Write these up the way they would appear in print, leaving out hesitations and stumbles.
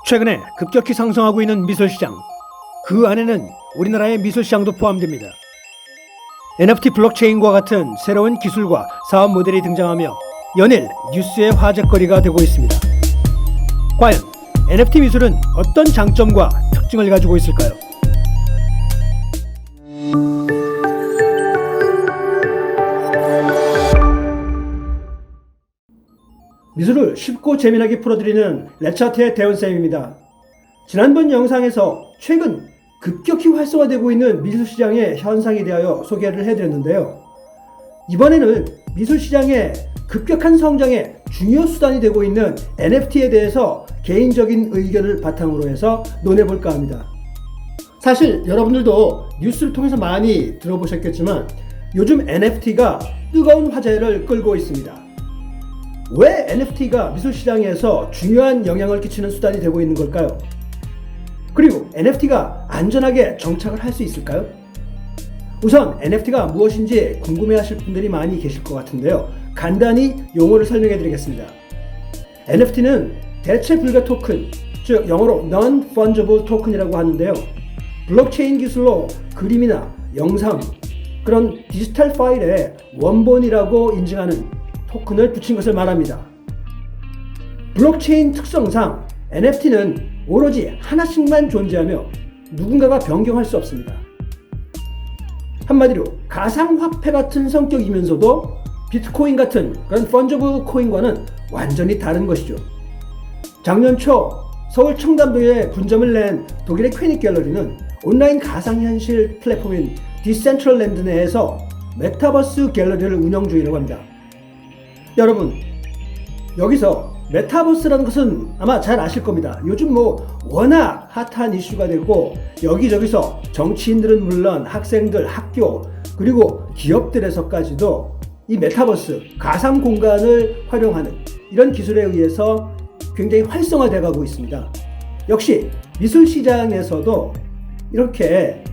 최근에 급격히 상승하고 있는 미술시장, 그 안에는 우리나라의 미술시장도 포함됩니다. NFT 블록체인과 같은 새로운 기술과 사업 모델이 등장하며 연일 뉴스의 화제거리가 되고 있습니다. 과연 NFT 미술은 어떤 장점과 특징을 가지고 있을까요? 미술을 쉽고 재미나게 풀어드리는 레차트의 대원쌤입니다. 지난번 영상에서 최근 급격히 활성화되고 있는 미술시장의 현상에 대하여 소개를 해드렸는데요. 이번에는 미술시장의 급격한 성장의 중요 수단이 되고 있는 NFT에 대해서 개인적인 의견을 바탕으로 해서 논해볼까 합니다. 사실 여러분들도 뉴스를 통해서 많이 들어보셨겠지만 요즘 NFT가 뜨거운 화제를 끌고 있습니다. 왜 NFT가 미술시장에서 중요한 영향을 끼치는 수단이 되고 있는 걸까요? 그리고 NFT가 안전하게 정착을 할 수 있을까요? 우선 NFT가 무엇인지 궁금해하실 분들이 많이 계실 것 같은데요. 간단히 용어를 설명해 드리겠습니다. NFT는 대체 불가 토큰, 즉 영어로 Non-Fungible Token이라고 하는데요. 블록체인 기술로 그림이나 영상, 그런 디지털 파일의 원본이라고 인증하는 토큰을 붙인 것을 말합니다. 블록체인 특성상 NFT는 오로지 하나씩만 존재하며 누군가가 변경할 수 없습니다. 한마디로 가상화폐 같은 성격이면서도 비트코인 같은 그런 펀저블 코인과는 완전히 다른 것이죠. 작년 초 서울 청담동에 분점을 낸 독일의 퀘닉 갤러리는 온라인 가상현실 플랫폼인 디센트럴랜드 내에서 메타버스 갤러리를 운영 중이라고 합니다. 여러분, 여기서 메타버스라는 것은 아마 잘 아실 겁니다. 요즘 워낙 핫한 이슈가 되고 여기저기서 정치인들은 물론 학생들, 학교, 그리고 기업들에서까지도 이 메타버스, 가상 공간을 활용하는 이런 기술에 의해서 굉장히 활성화되어 가고 있습니다. 역시 미술 시장에서도 이렇게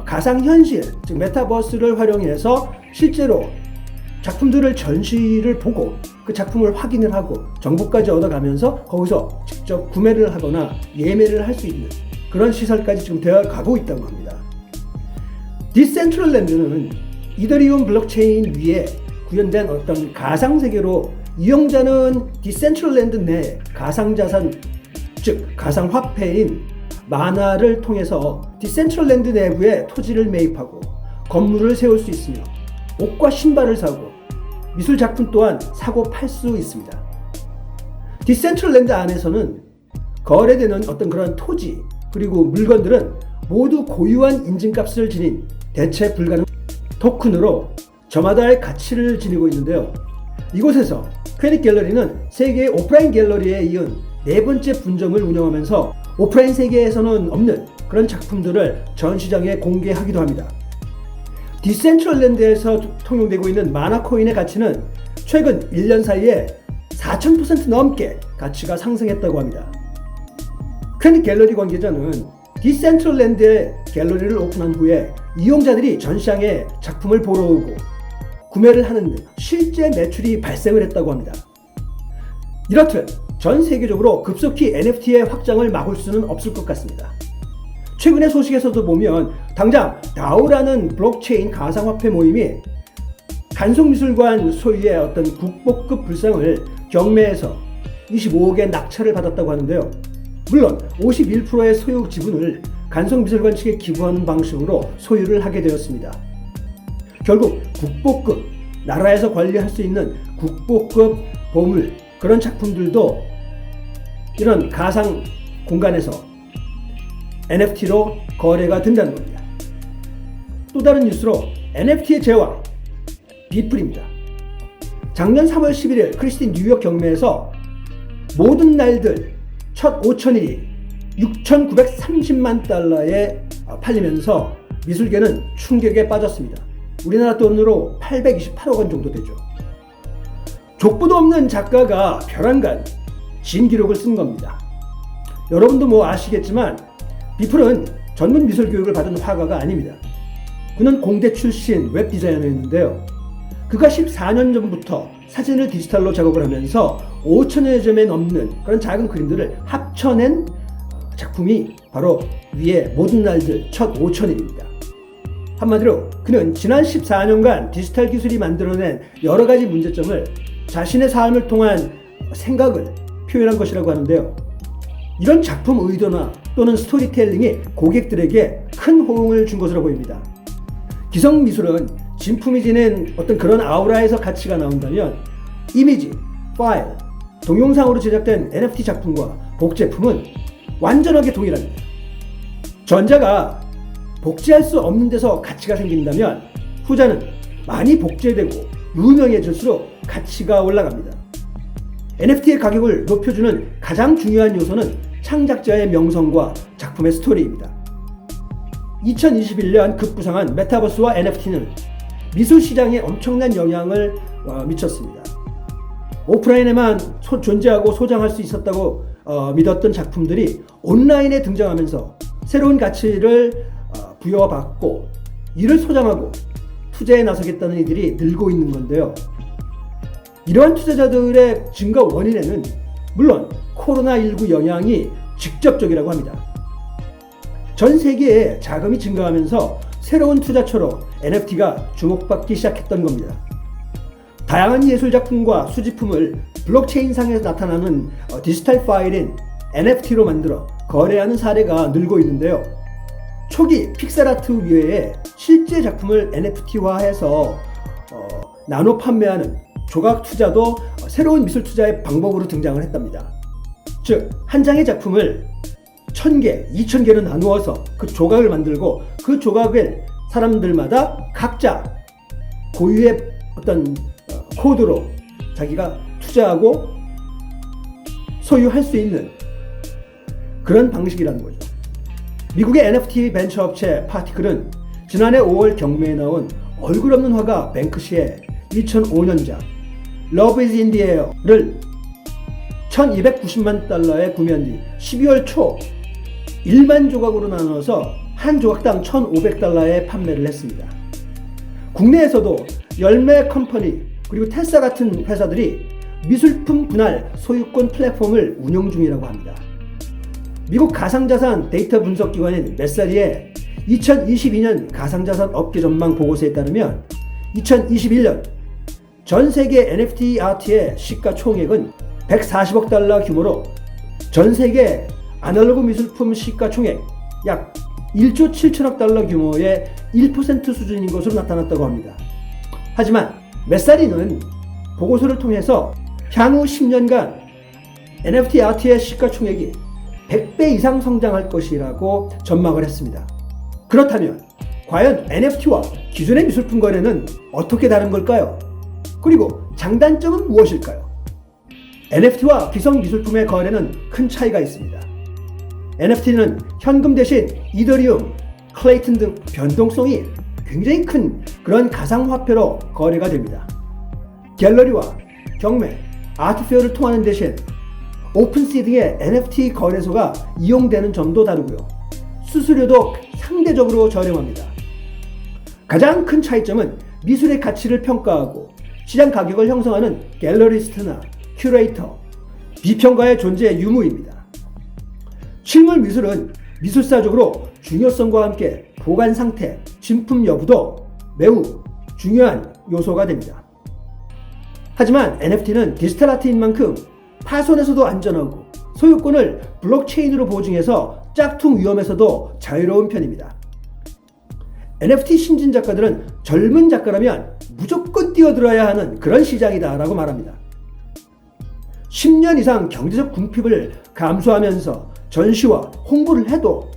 가상현실, 즉 메타버스를 활용해서 실제로 작품들을 전시를 보고 그 작품을 확인을 하고 정보까지 얻어가면서 거기서 직접 구매를 하거나 예매를 할 수 있는 그런 시설까지 지금 되어 가고 있다고 합니다. 디센트럴랜드는 이더리움 블록체인 위에 구현된 어떤 가상세계로 이용자는 디센트럴랜드 내 가상자산, 즉 가상화폐인 마나를 통해서 디센트럴랜드 내부에 토지를 매입하고 건물을 세울 수 있으며 옷과 신발을 사고 미술 작품 또한 사고 팔 수 있습니다. 디센트럴랜드 안에서는 거래되는 어떤 그런 토지 그리고 물건들은 모두 고유한 인증값을 지닌 대체 불가능 토큰으로 저마다의 가치를 지니고 있는데요. 이곳에서 퀘닉 갤러리는 세계의 오프라인 갤러리에 이은 네 번째 분점을 운영하면서 오프라인 세계에서는 없는 그런 작품들을 전시장에 공개하기도 합니다. 디센트럴랜드에서 통용되고 있는 마나코인의 가치는 최근 1년 사이에 4000% 넘게 가치가 상승했다고 합니다. 퀘닉 갤러리 관계자는 디센트럴랜드의 갤러리를 오픈한 후에 이용자들이 전시장에 작품을 보러 오고 구매를 하는 등 실제 매출이 발생을 했다고 합니다. 이렇듯 전 세계적으로 급속히 NFT의 확장을 막을 수는 없을 것 같습니다. 최근의 소식에서도 보면 당장 다오라는 블록체인 가상화폐 모임이 간송미술관 소유의 어떤 국보급 불상을 경매에서 25억의 낙찰을 받았다고 하는데요. 물론 51%의 소유 지분을 간송미술관 측에 기부하는 방식으로 소유를 하게 되었습니다. 결국 국보급, 나라에서 관리할 수 있는 국보급 보물, 그런 작품들도 이런 가상 공간에서 NFT로 거래가 된다는 겁니다. 또 다른 뉴스로 NFT의 제왕, 비플입니다. 작년 3월 11일 크리스티 뉴욕 경매에서 모든 날들 첫 5,000일이 6,930만 달러에 팔리면서 미술계는 충격에 빠졌습니다. 우리나라 돈으로 828억 원 정도 되죠. 족보도 없는 작가가 벼랑간 진기록을 쓴 겁니다. 여러분도 아시겠지만 비플은 전문 미술 교육을 받은 화가가 아닙니다. 그는 공대 출신 웹 디자이너였는데요. 그가 14년 전부터 사진을 디지털로 작업을 하면서 5천여 점에 넘는 그런 작은 그림들을 합쳐낸 작품이 바로 위에 모든 날들 첫 5,000일입니다. 한마디로 그는 지난 14년간 디지털 기술이 만들어낸 여러 가지 문제점을 자신의 삶을 통한 생각을 표현한 것이라고 하는데요. 이런 작품 의도나 또는 스토리텔링이 고객들에게 큰 호응을 준 것으로 보입니다. 기성 미술은 진품이 지닌 어떤 그런 아우라에서 가치가 나온다면 이미지, 파일, 동영상으로 제작된 NFT 작품과 복제품은 완전하게 동일합니다. 전자가 복제할 수 없는 데서 가치가 생긴다면 후자는 많이 복제되고 유명해질수록 가치가 올라갑니다. NFT의 가격을 높여주는 가장 중요한 요소는 창작자의 명성과 작품의 스토리입니다. 2021년 급부상한 메타버스와 NFT는 미술 시장에 엄청난 영향을 미쳤습니다. 오프라인에만 존재하고 소장할 수 있었다고 믿었던 작품들이 온라인에 등장하면서 새로운 가치를 부여받고 이를 소장하고 투자에 나서겠다는 이들이 늘고 있는 건데요. 이러한 투자자들의 증가 원인에는 물론 코로나19 영향이 직접적이라고 합니다. 전 세계에 자금이 증가하면서 새로운 투자처로 NFT가 주목받기 시작했던 겁니다. 다양한 예술작품과 수집품을 블록체인상에서 나타나는 디지털 파일인 NFT로 만들어 거래하는 사례가 늘고 있는데요. 초기 픽셀아트 외에 실제 작품을 NFT화해서 나눠 판매하는 조각 투자도 새로운 미술 투자의 방법으로 등장을 했답니다. 즉, 한 장의 작품을 1000개, 2000개로 나누어서 그 조각을 만들고 그 조각을 사람들마다 각자 고유의 어떤 코드로 자기가 투자하고 소유할 수 있는 그런 방식이라는 거죠. 미국의 NFT 벤처 업체 파티클은 지난해 5월 경매에 나온 얼굴 없는 화가 뱅크시의 2005년작 Love is in the Air를 1290만 달러에 구매한 뒤 12월 초 1만 조각으로 나눠서 한 조각당 1500달러에 판매를 했습니다. 국내에서도 열매 컴퍼니 그리고 테사 같은 회사들이 미술품 분할 소유권 플랫폼을 운영 중이라고 합니다. 미국 가상자산 데이터 분석 기관인 메사리의 2022년 가상자산 업계 전망 보고서에 따르면 2021년 전 세계 NFT 아트의 시가총액은 140억 달러 규모로 전 세계 아날로그 미술품 시가총액 약 1조 7천억 달러 규모의 1% 수준인 것으로 나타났다고 합니다. 하지만 메사리는 보고서를 통해서 향후 10년간 NFT 아트의 시가총액이 100배 이상 성장할 것이라고 전망을 했습니다. 그렇다면 과연 NFT와 기존의 미술품 거래는 어떻게 다른 걸까요? 그리고 장단점은 무엇일까요? NFT와 기성 미술품의 거래는 큰 차이가 있습니다. NFT는 현금 대신 이더리움, 클레이튼 등 변동성이 굉장히 큰 그런 가상화폐로 거래가 됩니다. 갤러리와 경매, 아트페어를 통하는 대신 오픈시 등의 NFT 거래소가 이용되는 점도 다르고요. 수수료도 상대적으로 저렴합니다. 가장 큰 차이점은 미술의 가치를 평가하고 시장 가격을 형성하는 갤러리스트나 큐레이터, 비평가의 존재 유무입니다. 실물 미술은 미술사적으로 중요성과 함께 보관 상태, 진품 여부도 매우 중요한 요소가 됩니다. 하지만 NFT는 디지털 아트인 만큼 파손에서도 안전하고 소유권을 블록체인으로 보증해서 짝퉁 위험에서도 자유로운 편입니다. NFT 신진 작가들은 젊은 작가라면 무조건 뛰어들어야 하는 그런 시장이다라고 말합니다. 10년 이상 경제적 궁핍을 감수하면서 전시와 홍보를 해도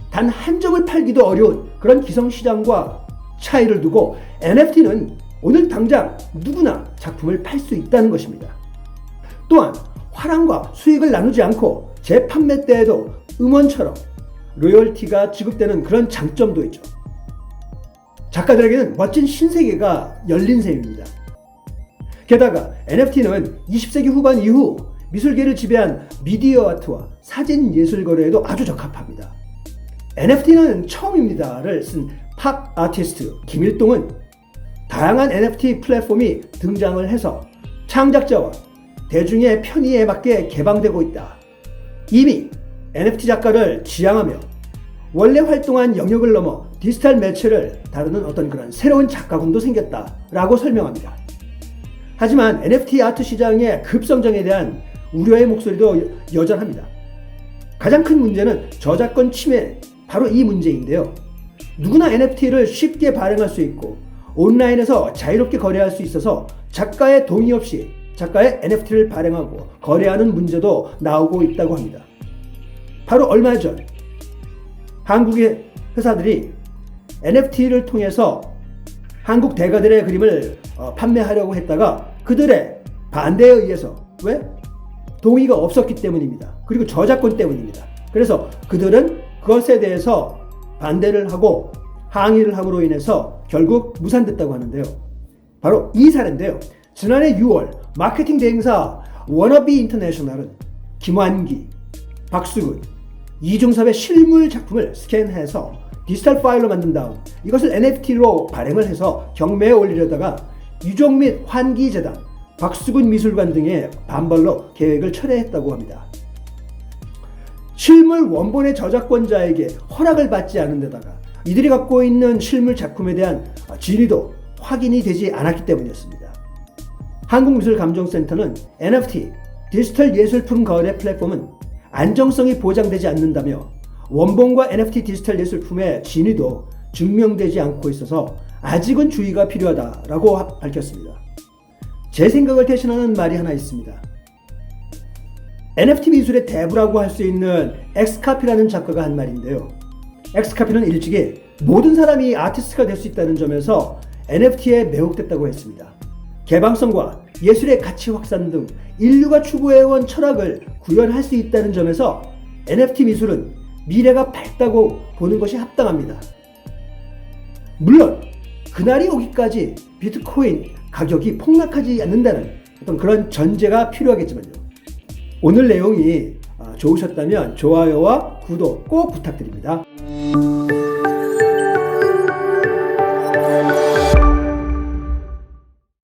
단 한 점을 팔기도 어려운 그런 기성시장과 차이를 두고 NFT는 오늘 당장 누구나 작품을 팔 수 있다는 것입니다. 또한 화랑과 수익을 나누지 않고 재판매 때에도 음원처럼 로열티가 지급되는 그런 장점도 있죠. 작가들에게는 멋진 신세계가 열린 셈입니다. 게다가 NFT는 20세기 후반 이후 미술계를 지배한 미디어 아트와 사진 예술 거래에도 아주 적합합니다. NFT는 처음입니다를 쓴 팝 아티스트 김일동은 다양한 NFT 플랫폼이 등장을 해서 창작자와 대중의 편의에 맞게 개방되고 있다. 이미 NFT 작가를 지향하며 원래 활동한 영역을 넘어 디지털 매체를 다루는 어떤 그런 새로운 작가군도 생겼다라고 설명합니다. 하지만 NFT 아트 시장의 급성장에 대한 우려의 목소리도 여전합니다. 가장 큰 문제는 저작권 침해, 바로 이 문제인데요. 누구나 NFT를 쉽게 발행할 수 있고 온라인에서 자유롭게 거래할 수 있어서 작가의 동의 없이 작가의 NFT를 발행하고 거래하는 문제도 나오고 있다고 합니다. 바로 얼마 전 한국의 회사들이 NFT를 통해서 한국 대가들의 그림을 판매하려고 했다가 그들의 반대에 의해서, 왜? 동의가 없었기 때문입니다. 그리고 저작권 때문입니다. 그래서 그들은 그것에 대해서 반대를 하고 항의를 함으로 인해서 결국 무산됐다고 하는데요. 바로 이 사례인데요. 지난해 6월 마케팅 대행사 워너비 인터내셔널은 김환기, 박수근, 이중섭의 실물 작품을 스캔해서 디지털 파일로 만든 다음 이것을 NFT로 발행을 해서 경매에 올리려다가 유종 및 환기재단, 박수근 미술관 등의 반발로 계획을 철회했다고 합니다. 실물 원본의 저작권자에게 허락을 받지 않은 데다가 이들이 갖고 있는 실물 작품에 대한 진위도 확인이 되지 않았기 때문이었습니다. 한국미술감정센터는 NFT, 디지털 예술품 거래 플랫폼은 안정성이 보장되지 않는다며 원본과 NFT 디지털 예술품의 진위도 증명되지 않고 있어서 아직은 주의가 필요하다라고 밝혔습니다. 제 생각을 대신하는 말이 하나 있습니다. NFT 미술의 대부라고 할 수 있는 엑스카피라는 작가가 한 말인데요. 엑스카피는 일찍이 모든 사람이 아티스트가 될 수 있다는 점에서 NFT에 매혹됐다고 했습니다. 개방성과 예술의 가치 확산 등 인류가 추구해온 철학을 구현할 수 있다는 점에서 NFT 미술은 미래가 밝다고 보는 것이 합당합니다. 물론 그날이 오기까지 비트코인 가격이 폭락하지 않는다는 어떤 그런 전제가 필요하겠지만요. 오늘 내용이 좋으셨다면 좋아요와 구독 꼭 부탁드립니다.